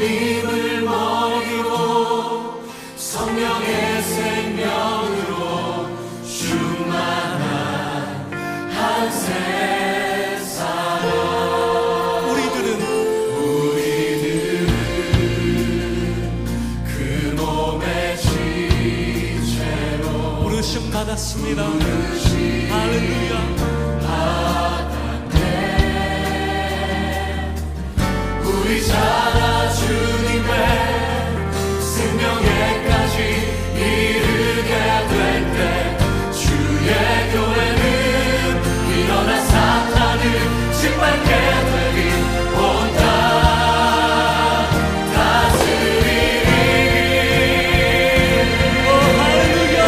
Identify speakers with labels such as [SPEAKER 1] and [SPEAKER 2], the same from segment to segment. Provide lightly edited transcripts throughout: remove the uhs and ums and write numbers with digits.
[SPEAKER 1] 주님을 먹이고 성령의 생명으로 충만한 한 세상. 우리들은 그 몸의 지체로 부르심 받았습니다. 할렐루야. 우리 자라 주님의 생명에까지 이르게 될 때 주의 교회는 일어나 사탄을 짓밟게 되리. 온 땅 다스리리. 오 할렐루야.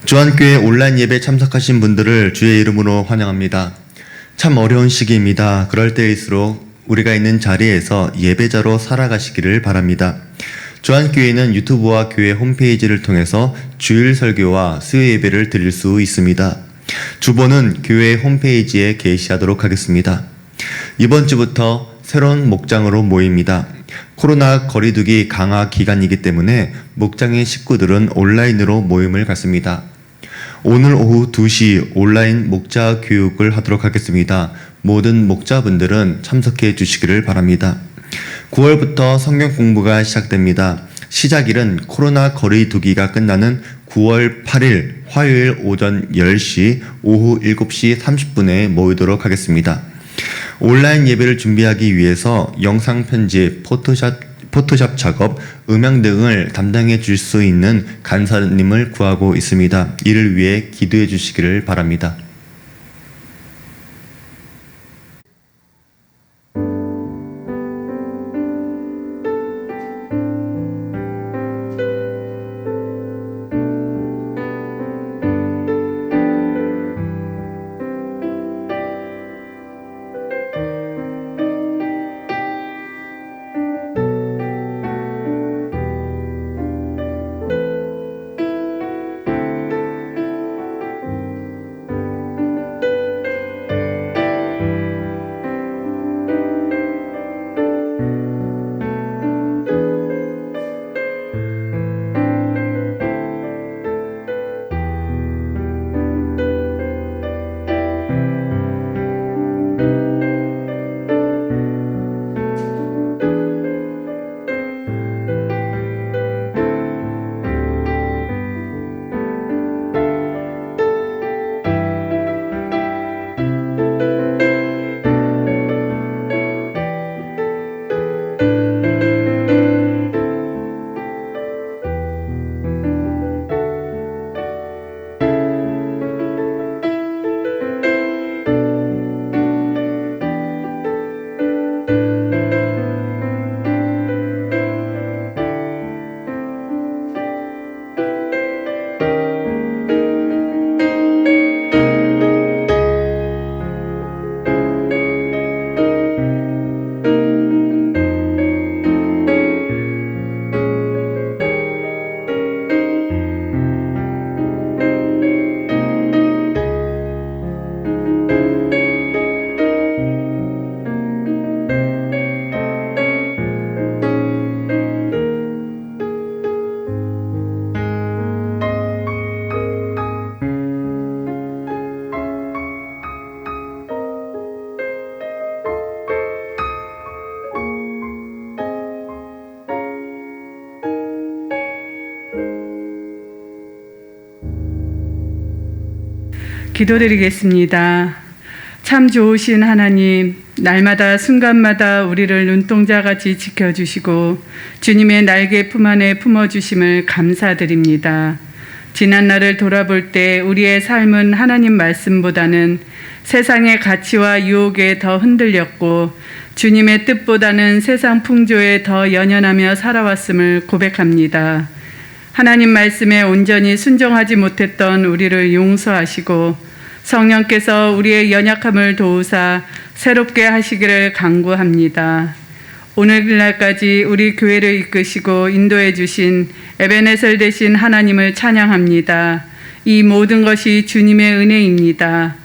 [SPEAKER 2] 주안교회 온라인 예배 참석하신 분들을 주의 이름으로 환영합니다. 참 어려운 시기입니다. 그럴 때일수록 우리가 있는 자리에서 예배자로 살아가시기를 바랍니다. 주안교회는 유튜브와 교회 홈페이지를 통해서 주일 설교와 수요 예배를 드릴 수 있습니다. 주보는 교회 홈페이지에 게시하도록 하겠습니다. 이번 주부터 새로운 목장으로 모입니다. 코로나 거리두기 강화 기간이기 때문에 목장의 식구들은 온라인으로 모임을 갖습니다. 오늘 오후 2시 온라인 목자 교육을 하도록 하겠습니다. 모든 목자분들은 참석해 주시기를 바랍니다. 9월부터 성경 공부가 시작됩니다. 시작일은 코로나 거리두기가 끝나는 9월 8일 화요일 오전 10시, 오후 7시 30분에 모이도록 하겠습니다. 온라인 예배를 준비하기 위해서 영상 편집, 포토샵 작업, 음향 등을 담당해 줄 수 있는 간사님을 구하고 있습니다. 이를 위해 기도해 주시기를 바랍니다.
[SPEAKER 3] 기도드리겠습니다. 참 좋으신 하나님, 날마다 순간마다 우리를 눈동자같이 지켜주시고 주님의 날개 품 안에 품어주심을 감사드립니다. 지난 날을 돌아볼 때 우리의 삶은 하나님 말씀보다는 세상의 가치와 유혹에 더 흔들렸고 주님의 뜻보다는 세상 풍조에 더 연연하며 살아왔음을 고백합니다. 하나님 말씀에 온전히 순종하지 못했던 우리를 용서하시고 성령께서 우리의 연약함을 도우사 새롭게 하시기를 간구합니다. 오늘날까지 우리 교회를 이끄시고 인도해 주신 에베네셀 되신 하나님을 찬양합니다. 이 모든 것이 주님의 은혜입니다.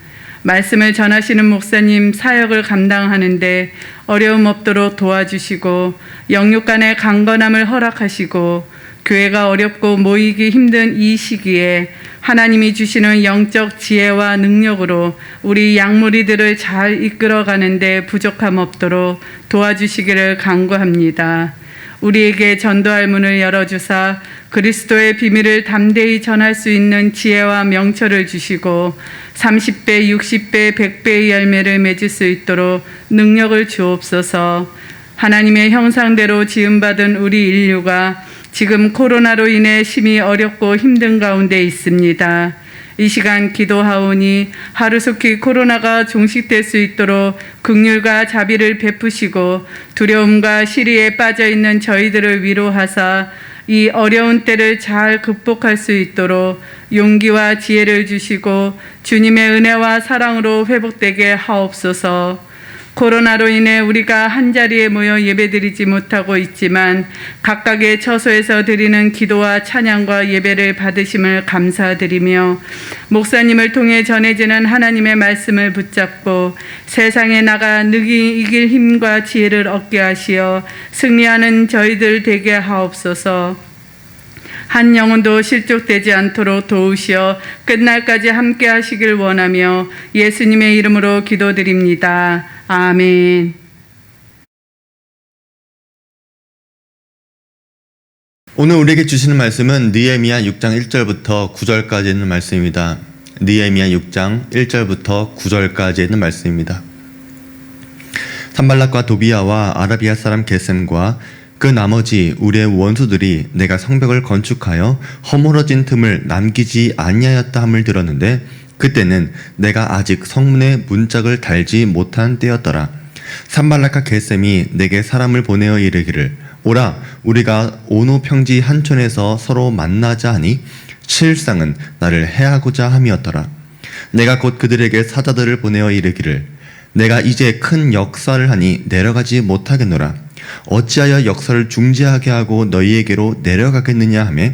[SPEAKER 3] 말씀을 전하시는 목사님 사역을 감당하는데 어려움 없도록 도와주시고 영육 간의 강건함을 허락하시고 교회가 어렵고 모이기 힘든 이 시기에 하나님이 주시는 영적 지혜와 능력으로 우리 양무리들을 잘 이끌어가는데 부족함 없도록 도와주시기를 간구합니다. 우리에게 전도할 문을 열어주사 그리스도의 비밀을 담대히 전할 수 있는 지혜와 명철을 주시고 30배, 60배, 100배의 열매를 맺을 수 있도록 능력을 주옵소서. 하나님의 형상대로 지음받은 우리 인류가 지금 코로나로 인해 심히 어렵고 힘든 가운데 있습니다. 이 시간 기도하오니 하루속히 코로나가 종식될 수 있도록 긍휼과 자비를 베푸시고 두려움과 시리에 빠져 있는 저희들을 위로하사 이 어려운 때를 잘 극복할 수 있도록 용기와 지혜를 주시고 주님의 은혜와 사랑으로 회복되게 하옵소서. 코로나로 인해 우리가 한자리에 모여 예배드리지 못하고 있지만 각각의 처소에서 드리는 기도와 찬양과 예배를 받으심을 감사드리며 목사님을 통해 전해지는 하나님의 말씀을 붙잡고 세상에 나가 능히 이길 힘과 지혜를 얻게 하시어 승리하는 저희들 되게 하옵소서. 한 영혼도 실족되지 않도록 도우시어 끝날까지 함께 하시길 원하며 예수님의 이름으로 기도드립니다. 아멘.
[SPEAKER 2] 오늘 우리에게 주시는 말씀은 느헤미야 6장 1절부터 9절까지 있는 말씀입니다. 느헤미야 6장 1절부터 9절까지 있는 말씀입니다. 산발락과 도비야와 아라비아 사람 게셈과 그 나머지 우리의 원수들이 내가 성벽을 건축하여 허물어진 틈을 남기지 아니하였다 함을 들었는데 그때는 내가 아직 성문에 문짝을 달지 못한 때였더라. 산발락과 게셈이 내게 사람을 보내어 이르기를 오라 우리가 오노 평지 한촌에서 서로 만나자 하니 실상은 나를 해하고자 함이었더라. 내가 곧 그들에게 사자들을 보내어 이르기를 내가 이제 큰 역사를 하니 내려가지 못하겠노라. 어찌하여 역사를 중지하게 하고 너희에게로 내려가겠느냐 하며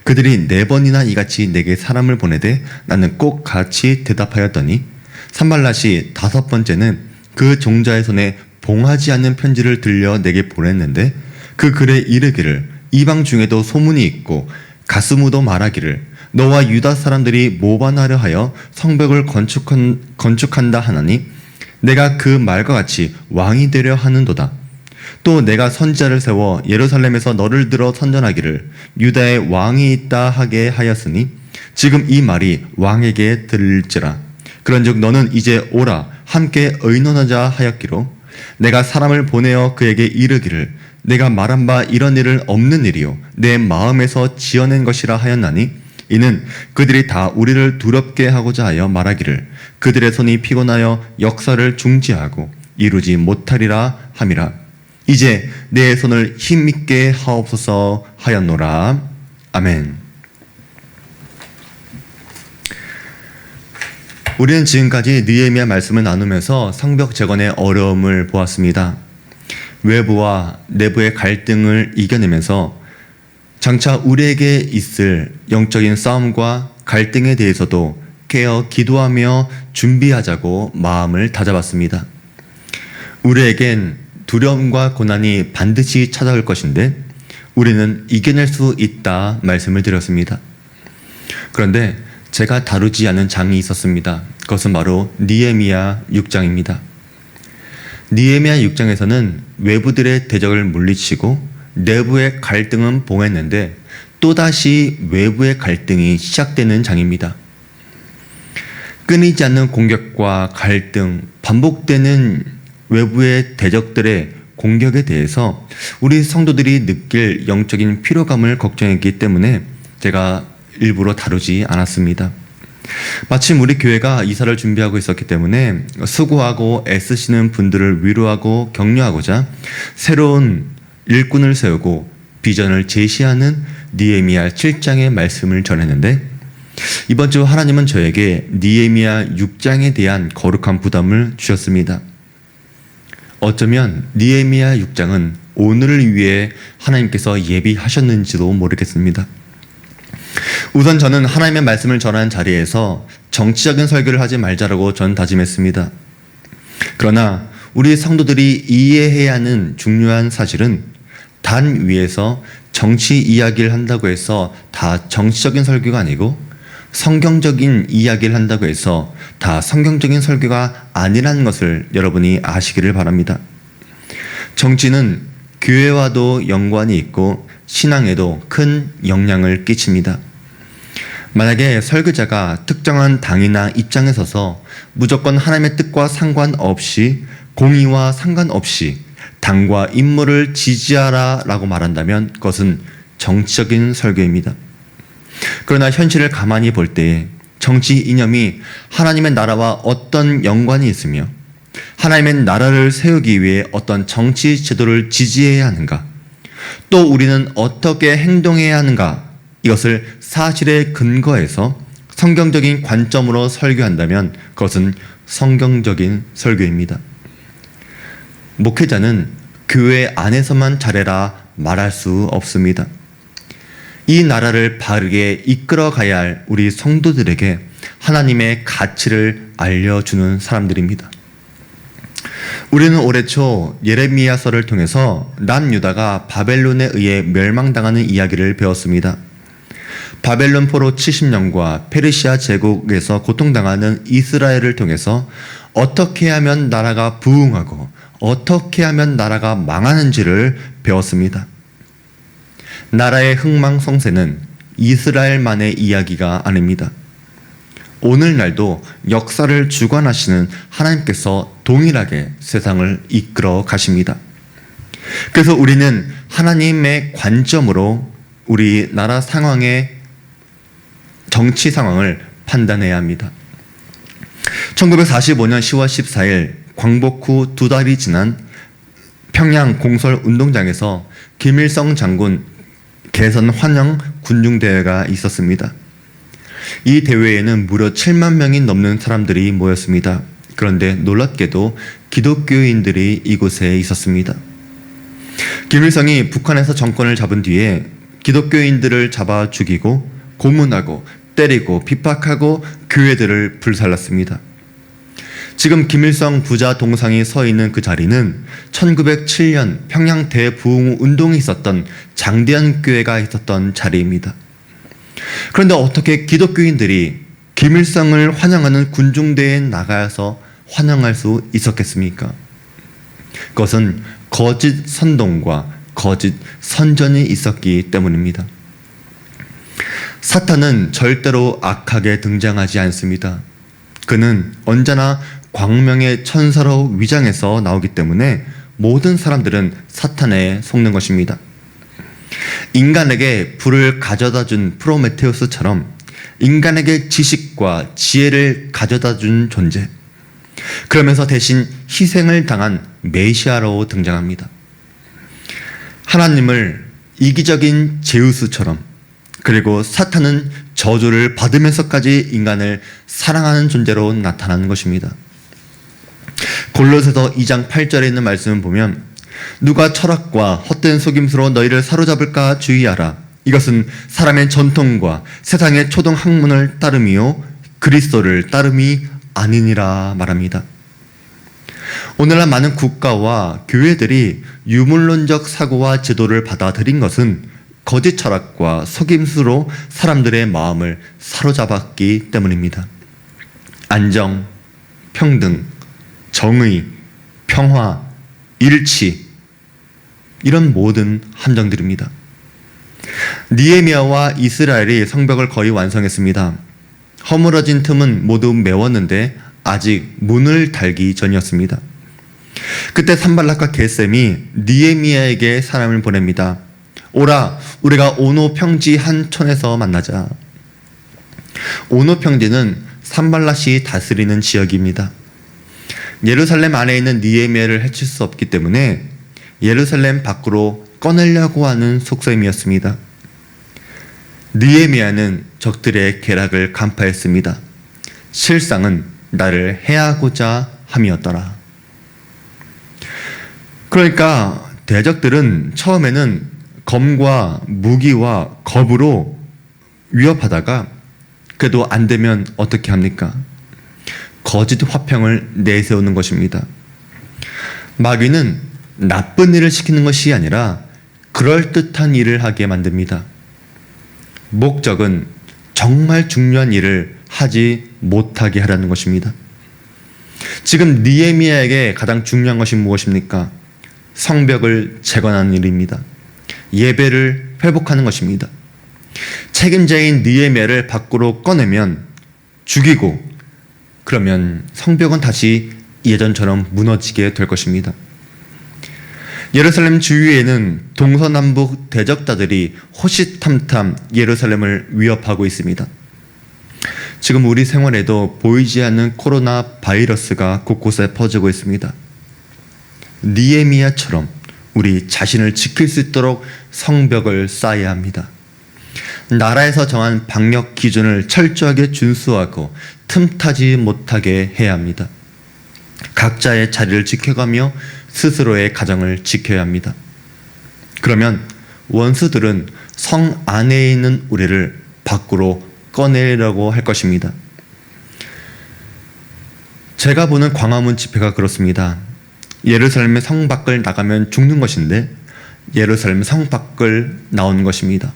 [SPEAKER 2] 그들이 4번이나 이같이 내게 사람을 보내되 나는 꼭 같이 대답하였더니 산발랏이 5번째는 그 종자의 손에 봉하지 않는 편지를 들려 내게 보냈는데 그 글에 이르기를 이방 중에도 소문이 있고 가스무도 말하기를 너와 유다 사람들이 모반하려 하여 성벽을 건축한다 하나니 내가 그 말과 같이 왕이 되려 하는도다. 또 내가 선지자를 세워 예루살렘에서 너를 들어 선전하기를 유다의 왕이 있다 하게 하였으니 지금 이 말이 왕에게 들릴지라. 그런즉 너는 이제 오라 함께 의논하자 하였기로 내가 사람을 보내어 그에게 이르기를 내가 말한 바 이런 일은 없는 일이요 내 마음에서 지어낸 것이라 하였나니 이는 그들이 다 우리를 두렵게 하고자 하여 말하기를 그들의 손이 피곤하여 역사를 중지하고 이루지 못하리라 함이라. 이제 내 손을 힘있게 하옵소서 하였노라. 아멘. 우리는 지금까지 느헤미야 말씀을 나누면서 성벽 재건의 어려움을 보았습니다. 외부와 내부의 갈등을 이겨내면서 장차 우리에게 있을 영적인 싸움과 갈등에 대해서도 깨어 기도하며 준비하자고 마음을 다잡았습니다. 우리에겐 두려움과 고난이 반드시 찾아올 것인데 우리는 이겨낼 수 있다 말씀을 드렸습니다. 그런데 제가 다루지 않은 장이 있었습니다. 그것은 바로 느헤미야 6장입니다. 느헤미야 6장에서는 외부들의 대적을 물리치고 내부의 갈등은 봉했는데 또다시 외부의 갈등이 시작되는 장입니다. 끊이지 않는 공격과 갈등, 반복되는 외부의 대적들의 공격에 대해서 우리 성도들이 느낄 영적인 피로감을 걱정했기 때문에 제가 일부러 다루지 않았습니다. 마침 우리 교회가 이사를 준비하고 있었기 때문에 수고하고 애쓰시는 분들을 위로하고 격려하고자 새로운 일꾼을 세우고 비전을 제시하는 느헤미야 7장의 말씀을 전했는데 이번 주 하나님은 저에게 느헤미야 6장에 대한 거룩한 부담을 주셨습니다. 어쩌면 느헤미야 6장은 오늘을 위해 하나님께서 예비하셨는지도 모르겠습니다. 우선 저는 하나님의 말씀을 전하는 자리에서 정치적인 설교를 하지 말자라고 전 다짐했습니다. 그러나 우리 성도들이 이해해야 하는 중요한 사실은 단 위에서 정치 이야기를 한다고 해서 다 정치적인 설교가 아니고 성경적인 이야기를 한다고 해서 다 성경적인 설교가 아니라는 것을 여러분이 아시기를 바랍니다. 정치는 교회와도 연관이 있고 신앙에도 큰 영향을 끼칩니다. 만약에 설교자가 특정한 당이나 입장에 서서 무조건 하나님의 뜻과 상관없이 공의와 상관없이 당과 인물을 지지하라 라고 말한다면 그것은 정치적인 설교입니다. 그러나 현실을 가만히 볼 때 정치 이념이 하나님의 나라와 어떤 연관이 있으며 하나님의 나라를 세우기 위해 어떤 정치 제도를 지지해야 하는가, 또 우리는 어떻게 행동해야 하는가? 이것을 사실에 근거해서 성경적인 관점으로 설교한다면 그것은 성경적인 설교입니다. 목회자는 교회 안에서만 잘해라 말할 수 없습니다. 이 나라를 바르게 이끌어 가야 할 우리 성도들에게 하나님의 가치를 알려주는 사람들입니다. 우리는 올해 초 예레미야서를 통해서 남유다가 바벨론에 의해 멸망당하는 이야기를 배웠습니다. 바벨론 포로 70년과 페르시아 제국에서 고통당하는 이스라엘을 통해서 어떻게 하면 나라가 부흥하고 어떻게 하면 나라가 망하는지를 배웠습니다. 나라의 흥망성쇠는 이스라엘만의 이야기가 아닙니다. 오늘날도 역사를 주관하시는 하나님께서 동일하게 세상을 이끌어 가십니다. 그래서 우리는 하나님의 관점으로 우리나라 상황의 정치 상황을 판단해야 합니다. 1945년 10월 14일 광복 후 2달이 지난 평양 공설 운동장에서 김일성 장군 개선 환영 군중대회가 있었습니다. 이 대회에는 무려 7만 명이 넘는 사람들이 모였습니다. 그런데 놀랍게도 기독교인들이 이곳에 있었습니다. 김일성이 북한에서 정권을 잡은 뒤에 기독교인들을 잡아 죽이고 고문하고 때리고 핍박하고 교회들을 불살랐습니다. 지금 김일성 부자 동상이 서 있는 그 자리는 1907년 평양 대부흥 운동이 있었던 장대현 교회가 있었던 자리입니다. 그런데 어떻게 기독교인들이 김일성을 환영하는 군중대회에 나가서 환영할 수 있었겠습니까? 그것은 거짓 선동과 거짓 선전이 있었기 때문입니다. 사탄은 절대로 악하게 등장하지 않습니다. 그는 언제나 광명의 천사로 위장해서 나오기 때문에 모든 사람들은 사탄에 속는 것입니다. 인간에게 불을 가져다 준 프로메테우스처럼 인간에게 지식과 지혜를 가져다 준 존재, 그러면서 대신 희생을 당한 메시아로 등장합니다. 하나님을 이기적인 제우스처럼, 그리고 사탄은 저주를 받으면서까지 인간을 사랑하는 존재로 나타나는 것입니다. 골로새서 2장 8절에 있는 말씀을 보면 누가 철학과 헛된 속임수로 너희를 사로잡을까 주의하라. 이것은 사람의 전통과 세상의 초등 학문을 따름이요 그리스도를 따름이 아니니라 말합니다. 오늘날 많은 국가와 교회들이 유물론적 사고와 제도를 받아들인 것은 거짓 철학과 속임수로 사람들의 마음을 사로잡았기 때문입니다. 안정, 평등, 정의, 평화, 일치, 이런 모든 함정들입니다. 느헤미야와 이스라엘이 성벽을 거의 완성했습니다. 허물어진 틈은 모두 메웠는데 아직 문을 달기 전이었습니다. 그때 산발락과 게셈이 느헤미야에게 사람을 보냅니다. 오라, 우리가 오노 평지 한 촌에서 만나자. 오노 평지는 산발락이 다스리는 지역입니다. 예루살렘 안에 있는 느헤미야를 해칠 수 없기 때문에 예루살렘 밖으로 꺼내려고 하는 속셈이었습니다. 느헤미야는 적들의 계략을 간파했습니다. 실상은 나를 해하고자 함이었더라. 그러니까 대적들은 처음에는 검과 무기와 겁으로 위협하다가 그래도 안 되면 어떻게 합니까? 거짓 화평을 내세우는 것입니다. 마귀는 나쁜 일을 시키는 것이 아니라 그럴듯한 일을 하게 만듭니다. 목적은 정말 중요한 일을 하지 못하게 하라는 것입니다. 지금 느헤미야에게 가장 중요한 것이 무엇입니까? 성벽을 재건하는 일입니다. 예배를 회복하는 것입니다. 책임자인 느헤미야를 밖으로 꺼내면 죽이고, 그러면 성벽은 다시 예전처럼 무너지게 될 것입니다. 예루살렘 주위에는 동서남북 대적자들이 호시탐탐 예루살렘을 위협하고 있습니다. 지금 우리 생활에도 보이지 않는 코로나 바이러스가 곳곳에 퍼지고 있습니다. 느헤미야처럼 우리 자신을 지킬 수 있도록 성벽을 쌓아야 합니다. 나라에서 정한 방역 기준을 철저하게 준수하고 틈타지 못하게 해야 합니다. 각자의 자리를 지켜가며 스스로의 가정을 지켜야 합니다. 그러면 원수들은 성 안에 있는 우리를 밖으로 꺼내려고 할 것입니다. 제가 보는 광화문 집회가 그렇습니다. 예루살렘의 성 밖을 나가면 죽는 것인데 예루살렘 성 밖을 나온 것입니다.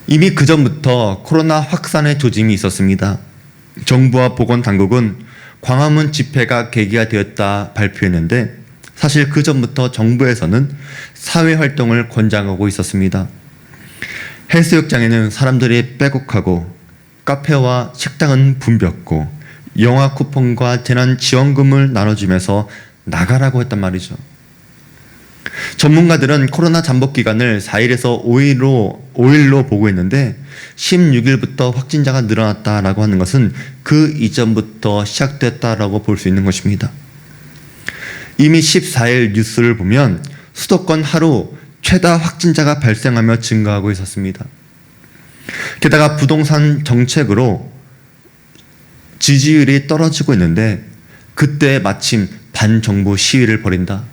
[SPEAKER 2] 이미 그전부터 코로나 확산의 조짐이 있었습니다. 정부와 보건당국은 광화문 집회가 계기가 되었다 발표했는데 사실 그전부터 정부에서는 사회활동을 권장하고 있었습니다. 해수욕장에는 사람들이 빼곡하고 카페와 식당은 붐볐고 영화 쿠폰과 재난지원금을 나눠주면서 나가라고 했단 말이죠. 전문가들은 코로나 잠복 기간을 4일에서 5일로 보고 있는데 16일부터 확진자가 늘어났다라고 하는 것은 그 이전부터 시작됐다라고 볼 수 있는 것입니다. 이미 14일 뉴스를 보면 수도권 하루 최다 확진자가 발생하며 증가하고 있었습니다. 게다가 부동산 정책으로 지지율이 떨어지고 있는데 그때 마침 반정부 시위를 벌인다.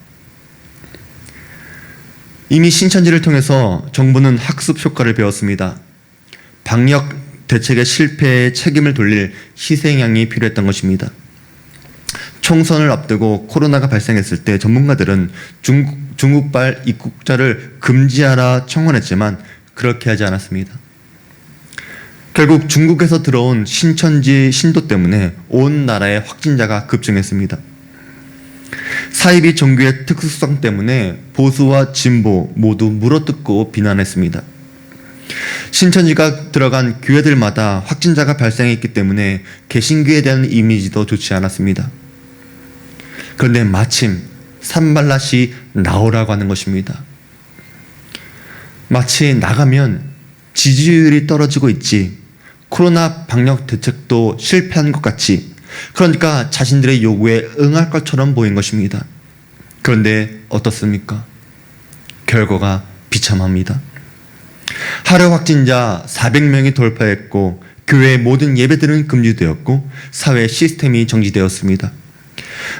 [SPEAKER 2] 이미 신천지를 통해서 정부는 학습 효과를 배웠습니다. 방역 대책의 실패에 책임을 돌릴 희생양이 필요했던 것입니다. 총선을 앞두고 코로나가 발생했을 때 전문가들은 중국발 입국자를 금지하라 청원했지만 그렇게 하지 않았습니다. 결국 중국에서 들어온 신천지 신도 때문에 온 나라의 확진자가 급증했습니다. 사이비 종교의 특수성 때문에 보수와 진보 모두 물어뜯고 비난했습니다. 신천지가 들어간 교회들마다 확진자가 발생했기 때문에 개신교에 대한 이미지도 좋지 않았습니다. 그런데 마침 산발랏이 나오라고 하는 것입니다. 마치 나가면 지지율이 떨어지고 있지, 코로나 방역 대책도 실패한 것 같이, 그러니까 자신들의 요구에 응할 것처럼 보인 것입니다. 그런데 어떻습니까? 결과가 비참합니다. 하루 확진자 400명이 돌파했고 교회의 모든 예배들은 금지되었고 사회 시스템이 정지되었습니다.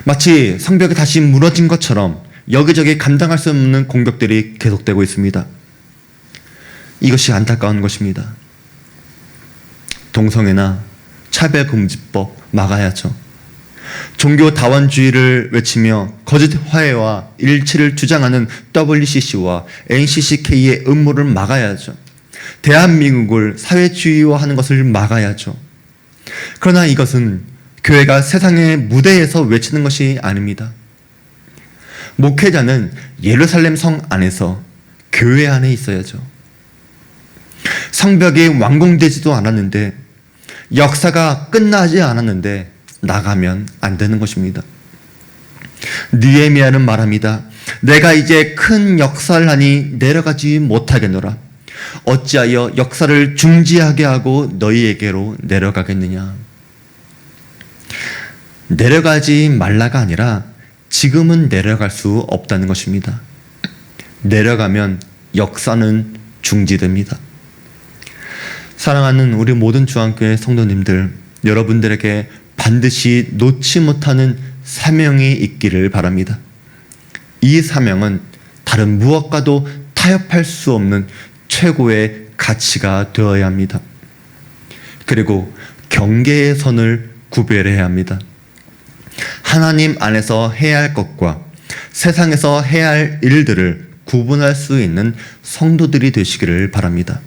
[SPEAKER 2] 마치 성벽이 다시 무너진 것처럼 여기저기 감당할 수 없는 공격들이 계속되고 있습니다. 이것이 안타까운 것입니다. 동성애나 차별금지법 막아야죠. 종교 다원주의를 외치며 거짓 화해와 일치를 주장하는 WCC와 NCCK의 음모를 막아야죠. 대한민국을 사회주의화하는 것을 막아야죠. 그러나 이것은 교회가 세상의 무대에서 외치는 것이 아닙니다. 목회자는 예루살렘 성 안에서 교회 안에 있어야죠. 성벽이 완공되지도 않았는데, 역사가 끝나지 않았는데 나가면 안 되는 것입니다. 느헤미야는 말합니다. 내가 이제 큰 역사를 하니 내려가지 못하겠노라. 어찌하여 역사를 중지하게 하고 너희에게로 내려가겠느냐. 내려가지 말라가 아니라 지금은 내려갈 수 없다는 것입니다. 내려가면 역사는 중지됩니다. 사랑하는 우리 모든 주안교회 성도님들, 여러분들에게 반드시 놓지 못하는 사명이 있기를 바랍니다. 이 사명은 다른 무엇과도 타협할 수 없는 최고의 가치가 되어야 합니다. 그리고 경계의 선을 구별해야 합니다. 하나님 안에서 해야 할 것과 세상에서 해야 할 일들을 구분할 수 있는 성도들이 되시기를 바랍니다.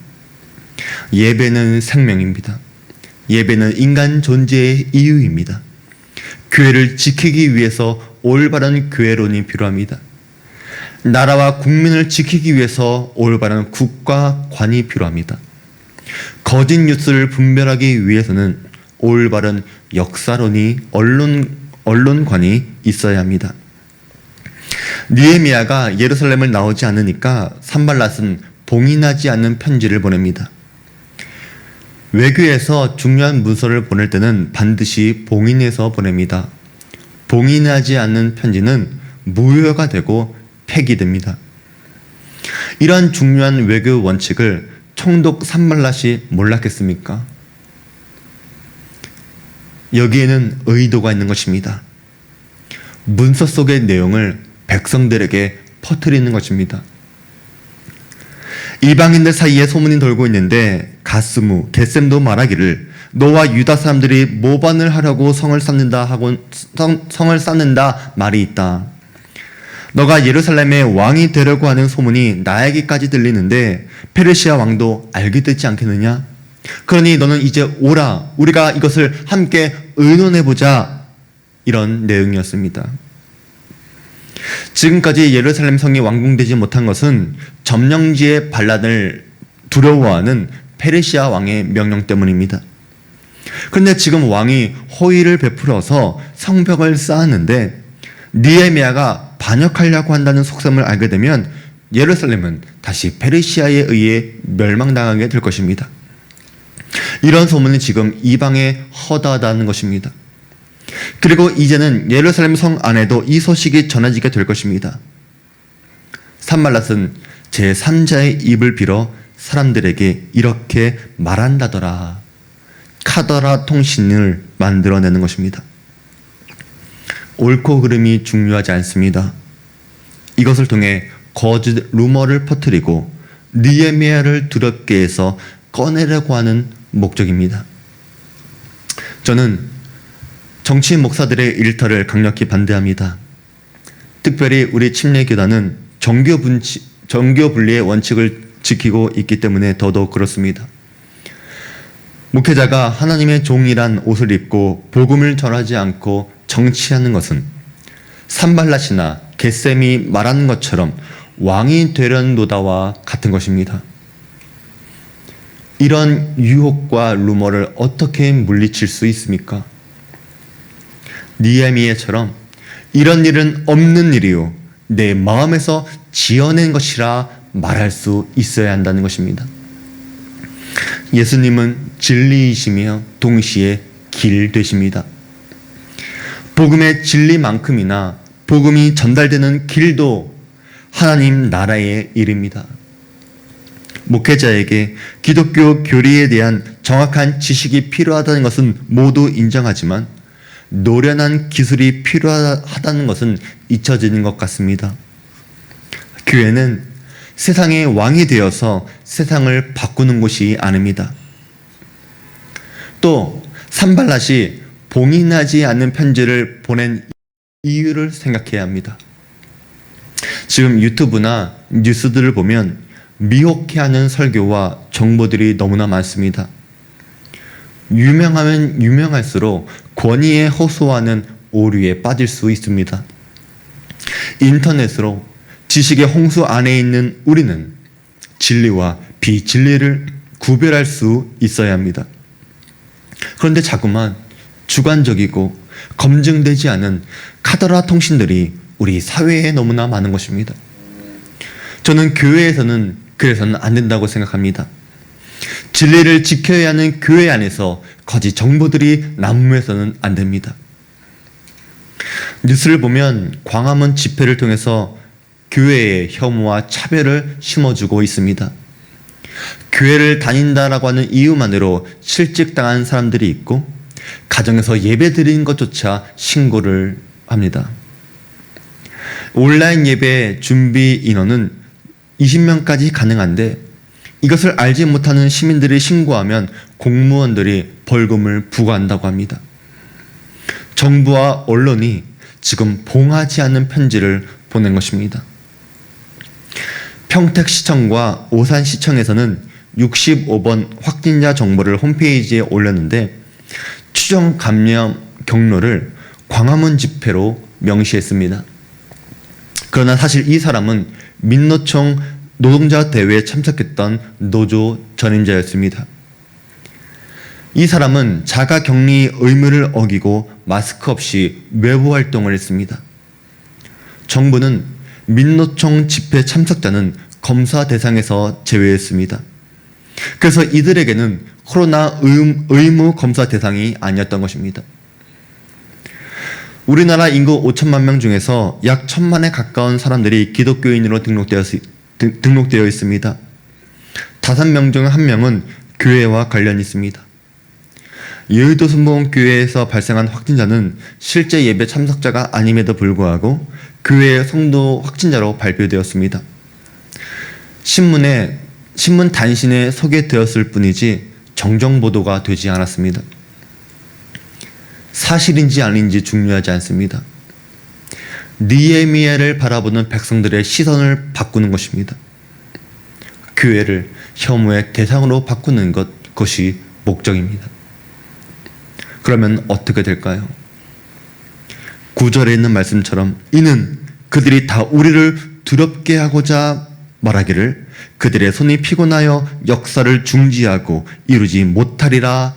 [SPEAKER 2] 예배는 생명입니다. 예배는 인간 존재의 이유입니다. 교회를 지키기 위해서 올바른 교회론이 필요합니다. 나라와 국민을 지키기 위해서 올바른 국가관이 필요합니다. 거짓 뉴스를 분별하기 위해서는 올바른 역사론이 언론관이 있어야 합니다. 느헤미야가 예루살렘을 나오지 않으니까 산발랏은 봉인하지 않는 편지를 보냅니다. 외교에서 중요한 문서를 보낼 때는 반드시 봉인해서 보냅니다. 봉인하지 않는 편지는 무효가 되고 폐기됩니다. 이러한 중요한 외교 원칙을 총독 산발랏이 몰랐겠습니까? 여기에는 의도가 있는 것입니다. 문서 속의 내용을 백성들에게 퍼뜨리는 것입니다. 이방인들 사이에 소문이 돌고 있는데 가스무, 겟셈도 말하기를 너와 유다 사람들이 모반을 하려고 성을 쌓는다 말이 있다. 너가 예루살렘에 왕이 되려고 하는 소문이 나에게까지 들리는데 페르시아 왕도 알게 되지 않겠느냐? 그러니 너는 이제 오라. 우리가 이것을 함께 의논해보자. 이런 내용이었습니다. 지금까지 예루살렘 성이 완공되지 못한 것은 점령지의 반란을 두려워하는 페르시아 왕의 명령 때문입니다. 그런데 지금 왕이 호의를 베풀어서 성벽을 쌓았는데 느헤미야가 반역하려고 한다는 속셈을 알게 되면 예루살렘은 다시 페르시아에 의해 멸망당하게 될 것입니다. 이런 소문이 지금 이방에 허다하다는 것입니다. 그리고 이제는 예루살렘 성 안에도 이 소식이 전해지게 될 것입니다. 산발랏은 제3자의 입을 빌어 사람들에게 이렇게 말한다더라. 카더라 통신을 만들어내는 것입니다. 옳고 그름이 중요하지 않습니다. 이것을 통해 거짓 루머를 퍼뜨리고 느헤미야를 두렵게 해서 꺼내려고 하는 목적입니다. 저는 정치 목사들의 일터를 강력히 반대합니다. 특별히 우리 침례교단은 정교 분리의 원칙을 지키고 있기 때문에 더더욱 그렇습니다. 목회자가 하나님의 종이란 옷을 입고 복음을 전하지 않고 정치하는 것은 산발랏이나 겟셈이 말하는 것처럼 왕이 되려노다와 같은 것입니다. 이런 유혹과 루머를 어떻게 물리칠 수 있습니까? 느헤미야처럼 이런 일은 없는 일이요 내 마음에서 지어낸 것이라 말할 수 있어야 한다는 것입니다. 예수님은 진리이시며 동시에 길 되십니다. 복음의 진리만큼이나 복음이 전달되는 길도 하나님 나라의 일입니다. 목회자에게 기독교 교리에 대한 정확한 지식이 필요하다는 것은 모두 인정하지만 노련한 기술이 필요하다는 것은 잊혀지는 것 같습니다. 교회는 세상의 왕이 되어서 세상을 바꾸는 곳이 아닙니다. 또 산발랏이 봉인하지 않는 편지를 보낸 이유를 생각해야 합니다. 지금 유튜브나 뉴스들을 보면 미혹해하는 설교와 정보들이 너무나 많습니다. 유명하면 유명할수록 권위에 호소하는 오류에 빠질 수 있습니다. 인터넷으로 지식의 홍수 안에 있는 우리는 진리와 비진리를 구별할 수 있어야 합니다. 그런데 자꾸만 주관적이고 검증되지 않은 카더라 통신들이 우리 사회에 너무나 많은 것입니다. 저는 교회에서는 그래서는 안 된다고 생각합니다. 진리를 지켜야 하는 교회 안에서 거짓 정보들이 난무해서는 안 됩니다. 뉴스를 보면 광화문 집회를 통해서 교회에 혐오와 차별을 심어주고 있습니다. 교회를 다닌다라고 하는 이유만으로 실직당한 사람들이 있고 가정에서 예배 드리는 것조차 신고를 합니다. 온라인 예배 준비 인원은 20명까지 가능한데 이것을 알지 못하는 시민들이 신고하면 공무원들이 벌금을 부과한다고 합니다. 정부와 언론이 지금 봉하지 않는 편지를 보낸 것입니다. 평택시청과 오산시청에서는 65번 확진자 정보를 홈페이지에 올렸는데 추정 감염 경로를 광화문 집회로 명시했습니다. 그러나 사실 이 사람은 민노총 노동자 대회에 참석했던 노조 전임자였습니다. 이 사람은 자가격리 의무를 어기고 마스크 없이 외부 활동을 했습니다. 정부는 민노총 집회 참석자는 검사 대상에서 제외했습니다. 그래서 이들에게는 코로나 의무 검사 대상이 아니었던 것입니다. 우리나라 인구 5천만 명 중에서 약 1,000만에 가까운 사람들이 기독교인으로 등록되어 있습니다. 5명 중 1명은 교회와 관련이 있습니다. 여의도 순복음교회에서 발생한 확진자는 실제 예배 참석자가 아님에도 불구하고 교회의 성도 확진자로 발표되었습니다. 신문 단신에 소개되었을 뿐이지 정정 보도가 되지 않았습니다. 사실인지 아닌지 중요하지 않습니다. 느헤미야를 바라보는 백성들의 시선을 바꾸는 것입니다. 교회를 혐오의 대상으로 바꾸는 것이 목적입니다. 그러면 어떻게 될까요? 9절에 있는 말씀처럼 이는 그들이 다 우리를 두렵게 하고자 말하기를 그들의 손이 피곤하여 역사를 중지하고 이루지 못하리라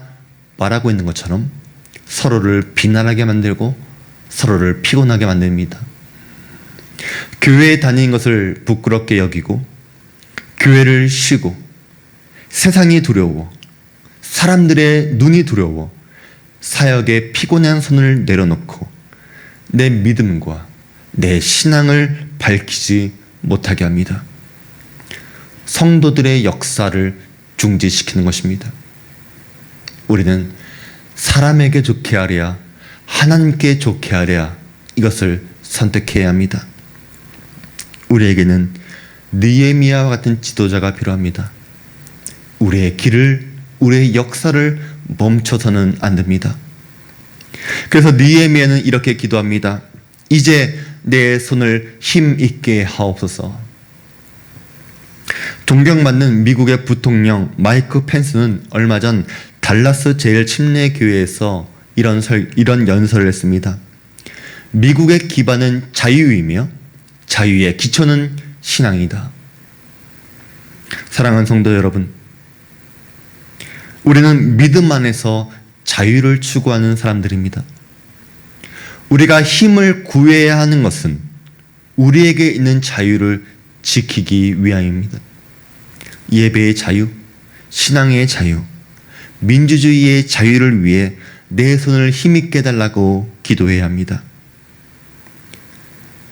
[SPEAKER 2] 말하고 있는 것처럼 서로를 비난하게 만들고 서로를 피곤하게 만듭니다. 교회에 다니는 것을 부끄럽게 여기고 교회를 쉬고 세상이 두려워 사람들의 눈이 두려워 사역에 피곤한 손을 내려놓고 내 믿음과 내 신앙을 밝히지 못하게 합니다. 성도들의 역사를 중지시키는 것입니다. 우리는 사람에게 좋게 하랴 하나님께 좋게 하랴 이것을 선택해야 합니다. 우리에게는 느헤미야와 같은 지도자가 필요합니다. 우리의 길을 우리의 역사를 멈춰서는 안 됩니다. 그래서 느헤미야는 이렇게 기도합니다. 이제 내 손을 힘 있게 하옵소서. 존경받는 미국의 부통령 마이크 펜스는 얼마 전 달라스 제일침례교회에서 이런 연설을 했습니다. 미국의 기반은 자유이며 자유의 기초는 신앙이다. 사랑하는 성도 여러분, 우리는 믿음 안에서 자유를 추구하는 사람들입니다. 우리가 힘을 구해야 하는 것은 우리에게 있는 자유를 지키기 위함입니다. 예배의 자유, 신앙의 자유, 민주주의의 자유를 위해 내 손을 힘있게 달라고 기도해야 합니다.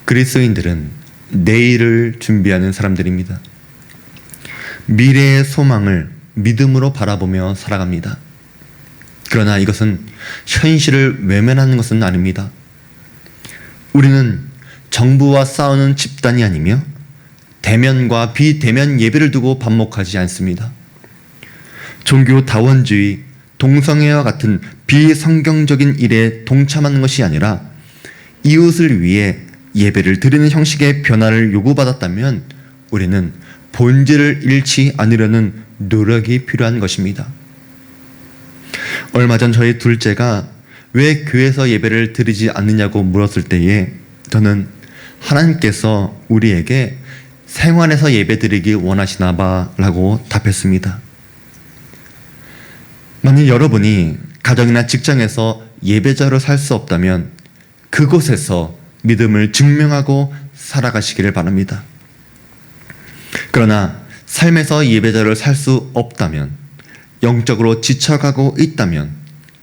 [SPEAKER 2] 그리스도인들은 내일을 준비하는 사람들입니다. 미래의 소망을 믿음으로 바라보며 살아갑니다. 그러나 이것은 현실을 외면하는 것은 아닙니다. 우리는 정부와 싸우는 집단이 아니며 대면과 비대면 예배를 두고 반목하지 않습니다. 종교 다원주의, 동성애와 같은 비성경적인 일에 동참하는 것이 아니라 이웃을 위해 예배를 드리는 형식의 변화를 요구받았다면 우리는 본질을 잃지 않으려는 노력이 필요한 것입니다. 얼마 전 저희 둘째가 왜 교회에서 예배를 드리지 않느냐고 물었을 때에 저는 하나님께서 우리에게 생활에서 예배 드리기 원하시나 봐 라고 답했습니다. 만약 여러분이 가정이나 직장에서 예배자로 살 수 없다면 그곳에서 믿음을 증명하고 살아가시기를 바랍니다. 그러나 삶에서 예배자를 살 수 없다면, 영적으로 지쳐가고 있다면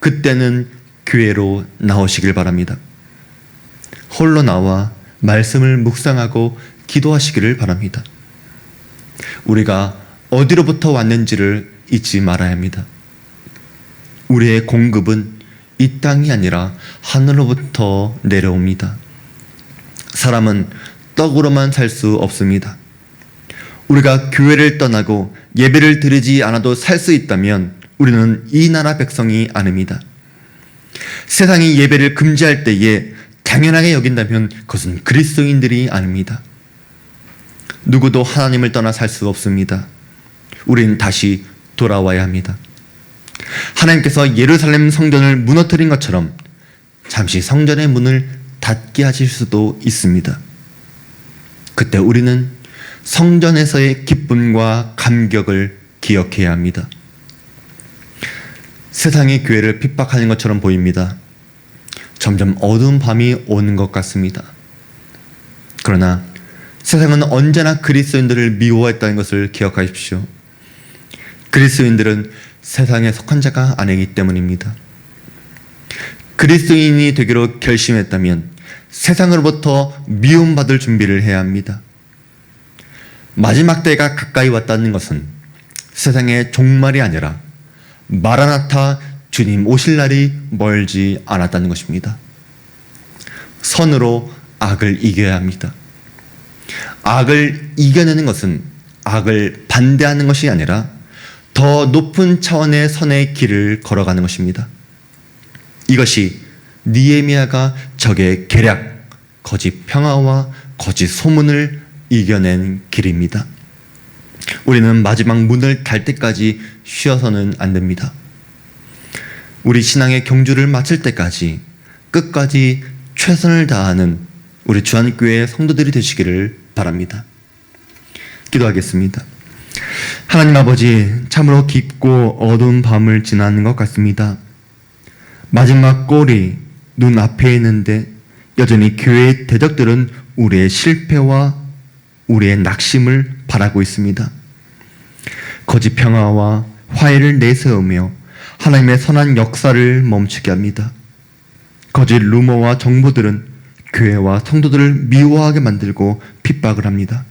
[SPEAKER 2] 그때는 교회로 나오시길 바랍니다. 홀로 나와 말씀을 묵상하고 기도하시기를 바랍니다. 우리가 어디로부터 왔는지를 잊지 말아야 합니다. 우리의 공급은 이 땅이 아니라 하늘로부터 내려옵니다. 사람은 떡으로만 살 수 없습니다. 우리가 교회를 떠나고 예배를 드리지 않아도 살 수 있다면 우리는 이 나라 백성이 아닙니다. 세상이 예배를 금지할 때에 당연하게 여긴다면 그것은 그리스도인들이 아닙니다. 누구도 하나님을 떠나 살 수 없습니다. 우리는 다시 돌아와야 합니다. 하나님께서 예루살렘 성전을 무너뜨린 것처럼 잠시 성전의 문을 닫게 하실 수도 있습니다. 그때 우리는 성전에서의 기쁨과 감격을 기억해야 합니다. 세상이 교회를 핍박하는 것처럼 보입니다. 점점 어두운 밤이 오는 것 같습니다. 그러나 세상은 언제나 그리스도인들을 미워했다는 것을 기억하십시오. 그리스도인들은 세상에 속한 자가 아니기 때문입니다. 그리스도인이 되기로 결심했다면 세상으로부터 미움받을 준비를 해야 합니다. 마지막 때가 가까이 왔다는 것은 세상의 종말이 아니라 마라나타 주님 오실 날이 멀지 않았다는 것입니다. 선으로 악을 이겨야 합니다. 악을 이겨내는 것은 악을 반대하는 것이 아니라 더 높은 차원의 선의 길을 걸어가는 것입니다. 이것이 느헤미야가 적의 계략, 거짓 평화와 거짓 소문을 이겨낸 길입니다. 우리는 마지막 문을 달 때까지 쉬어서는 안 됩니다. 우리 신앙의 경주를 마칠 때까지 끝까지 최선을 다하는 우리 주안교회 성도들이 되시기를 바랍니다. 기도하겠습니다. 하나님 아버지, 참으로 깊고 어두운 밤을 지나는 것 같습니다. 마지막 골이 눈앞에 있는데 여전히 교회의 대적들은 우리의 실패와 우리의 낙심을 바라고 있습니다. 거짓 평화와 화해를 내세우며 하나님의 선한 역사를 멈추게 합니다. 거짓 루머와 정보들은 교회와 성도들을 미워하게 만들고 핍박을 합니다.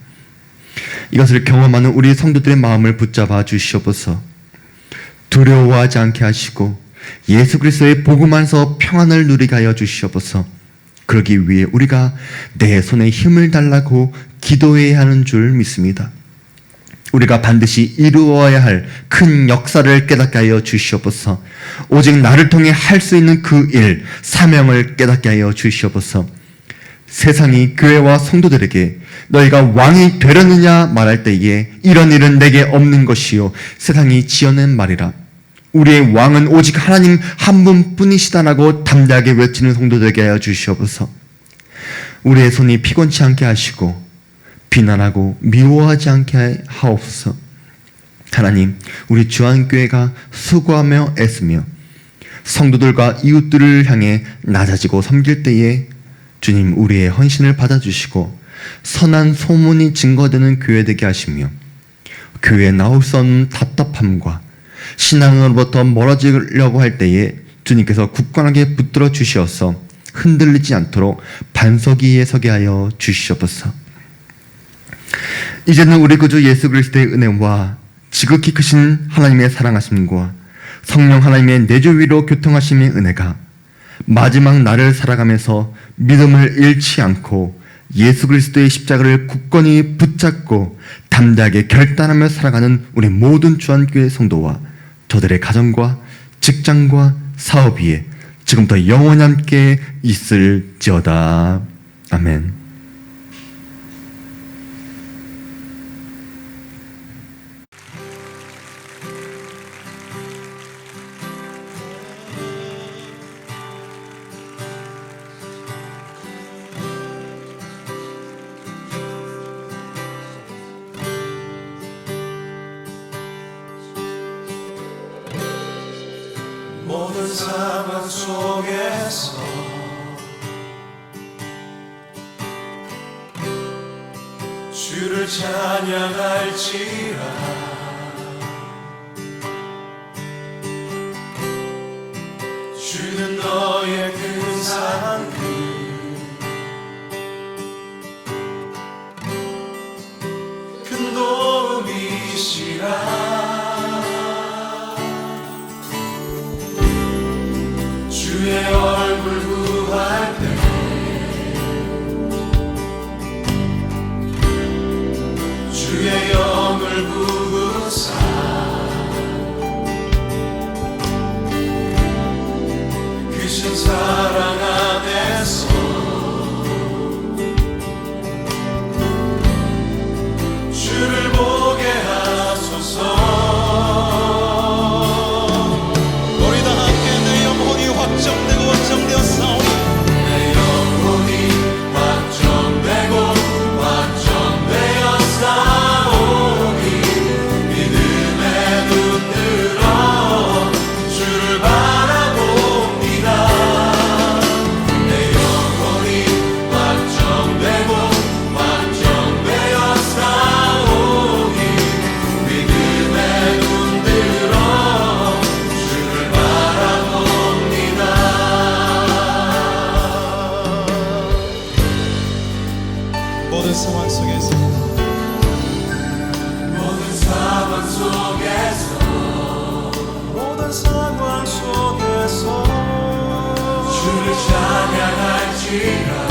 [SPEAKER 2] 이것을 경험하는 우리 성도들의 마음을 붙잡아 주시옵소서. 두려워하지 않게 하시고 예수 그리스도의 복음 안에서 평안을 누리게 하여 주시옵소서. 그러기 위해 우리가 내 손에 힘을 달라고 기도해야 하는 줄 믿습니다. 우리가 반드시 이루어야 할 큰 역사를 깨닫게 하여 주시옵소서. 오직 나를 통해 할 수 있는 그 일, 사명을 깨닫게 하여 주시옵소서. 세상이 교회와 성도들에게 너희가 왕이 되려느냐 말할 때에 이런 일은 내게 없는 것이요 세상이 지어낸 말이라. 우리의 왕은 오직 하나님 한 분뿐이시다라고 담대하게 외치는 성도들에게 하여 주시옵소서. 우리의 손이 피곤치 않게 하시고 비난하고 미워하지 않게 하옵소서. 하나님, 우리 주안교회가 수고하며 애쓰며 성도들과 이웃들을 향해 낮아지고 섬길 때에 주님 우리의 헌신을 받아주시고 선한 소문이 증거되는 교회 되게 하시며 교회에 나올 수 없는 답답함과 신앙으로부터 멀어지려고 할 때에 주님께서 굳건하게 붙들어 주시어서 흔들리지 않도록 반석 위에 서게 하여 주시옵소서. 이제는 우리 구주 예수 그리스도의 은혜와 지극히 크신 하나님의 사랑하심과 성령 하나님의 내주 위로 교통하심의 은혜가 마지막 날을 살아가면서 믿음을 잃지 않고 예수 그리스도의 십자가를 굳건히 붙잡고 담대하게 결단하며 살아가는 우리 모든 주안교회 성도와 저들의 가정과 직장과 사업 위에 지금부터 영원히 함께 있을지어다. 아멘.
[SPEAKER 1] 모든 상황 속에서 주를 찬양할지라. 주는 너의 근사한 큰 도움이시라. 주의 얼굴 구할 때 주의 영을 부으사 크신 사랑 안에서 주를 보게 하소서. 것이라